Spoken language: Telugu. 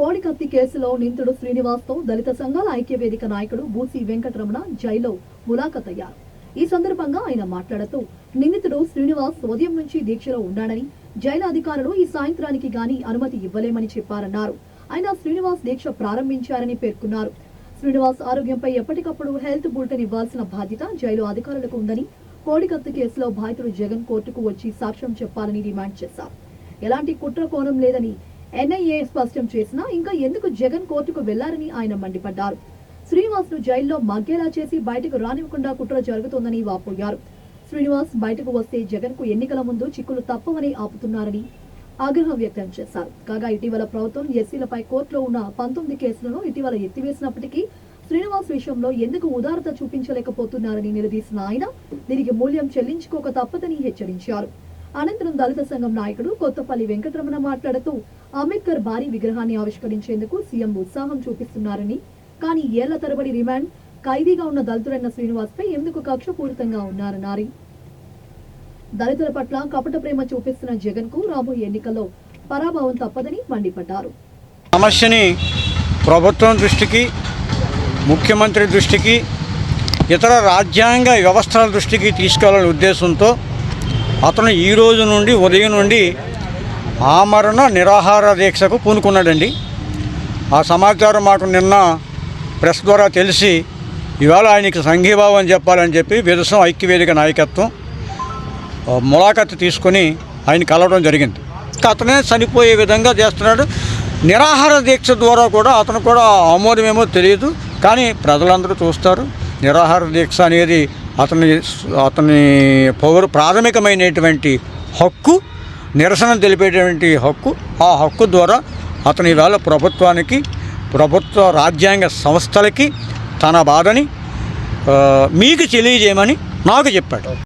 కోడికత్తి కేసులో నిందితుడు శ్రీనివాస్తో దళిత సంఘాల ఐక్యవేదిక నాయకుడు బూసి వెంకటరమణ జైల్లో ములాఖత్ అయ్యారు. ఈ సందర్భంగా ఆయన మాట్లాడుతూ నిందితుడు శ్రీనివాస్ ఉదయం నుంచి దీక్షలో ఉన్నాడని, జైలు అధికారులు ఈ సాయంత్రానికి గాని అనుమతి ఇవ్వలేమని చెప్పారన్నారు. ఆయన శ్రీనివాస్ దీక్ష ప్రారంభించారని పేర్కొన్నారు. శ్రీనివాస్ ఆరోగ్యంపై ఎప్పటికప్పుడు హెల్త్ బులెటిన్ ఇవ్వాల్సిన బాధ్యత జైలు అధికారులకు ఉందని, కోడికత్తి కేసులో బాధితుడు జగన్ కోర్టుకు వచ్చి సాక్ష్యం చెప్పాలని డిమాండ్ చేశారు. ఎలాంటి కుట్ర కోణం లేదని ఎన్ఐఏ స్పష్టం చేసినా ఇంకా ఎందుకు జగన్ కోర్టుకు వెళ్లారని ఆయన మండిపడ్డారు. శ్రీనివాస్ ను జైల్లో మగ్గేలా చేసి బయటకు రానివ్వకుండా కుట్ర జరుగుతోందని వాపోయారు. శ్రీనివాస్ బయటకు వస్తే జగన్ కు ఎన్నికల ముందు చిక్కులు తప్పవని ఆపుతున్నారని ఆగ్రహం వ్యక్తం చేశారు. కాగా ఇటీవల ప్రభుత్వం ఎస్సీలపై కోర్టులో ఉన్న 19 కేసులను ఇటీవల ఎత్తివేసినప్పటికీ శ్రీనివాస్ విషయంలో ఎందుకు ఉదారత చూపించలేకపోతున్నారని నిలదీసిన ఆయన దీనికి మూల్యం చెల్లించుకోక తప్పదని హెచ్చరించారు. అనంతరం దళిత సంఘం నాయకుడు కొత్తపల్లి వెంకటరమణ మాట్లాడుతూ అంబేద్కర్ భారీ విగ్రహాన్ని ఆవిష్కరించేందుకు సీఎం ఉత్సాహం చూపిస్తున్నారని, కానీ ఏళ్ల తరబడి రిమాండ్ ఖైదీగా ఉన్న దళితుడైన శ్రీనివాస్ పై ఎందుకు కక్షపూరితంగా ఉన్నారన్నారు. దళితుల పట్ల కపట ప్రేమ చూపిస్తున్న జగన్ కు రాబోయే ఎన్నికల్లో పరాభవం తప్పదని మండిపడ్డారు. సమస్యని ప్రభుత్వం దృష్టికి, ముఖ్యమంత్రి దృష్టికి, ఇతర రాజ్యాంగ వ్యవస్థల దృష్టికి తీసుకెళ్లాలనే ఉద్దేశంతో అతను ఈ రోజు నుండి ఉదయం నుండి ఆమరణ నిరాహార దీక్షకు పూనుకున్నాడండి. ఆ సమాచారం మాకు నిన్న ప్రెస్ ద్వారా తెలిసి ఇవాళ ఆయనకి సంఘీభావం చెప్పాలని చెప్పి విదసం ఐక్యవేదిక నాయకత్వం ములాఖత్ తీసుకొని ఆయన కలవడం జరిగింది. అతనే చనిపోయే విధంగా చేస్తున్నాడు. నిరాహార దీక్ష ద్వారా కూడా అతను కూడా ఆమోదమేమో తెలియదు, కానీ ప్రజలందరూ చూస్తారు. నిరాహార దీక్ష అనేది అతని ప్రాథమికమైనటువంటి హక్కు, నిరసన తెలిపేటువంటి హక్కు. ఆ హక్కు ద్వారా అతను ఇవాళ ప్రభుత్వానికి, ప్రభుత్వ రాజ్యాంగ సంస్థలకి తన బాధని మీకు తెలియజేయమని నాకు చెప్పాడు.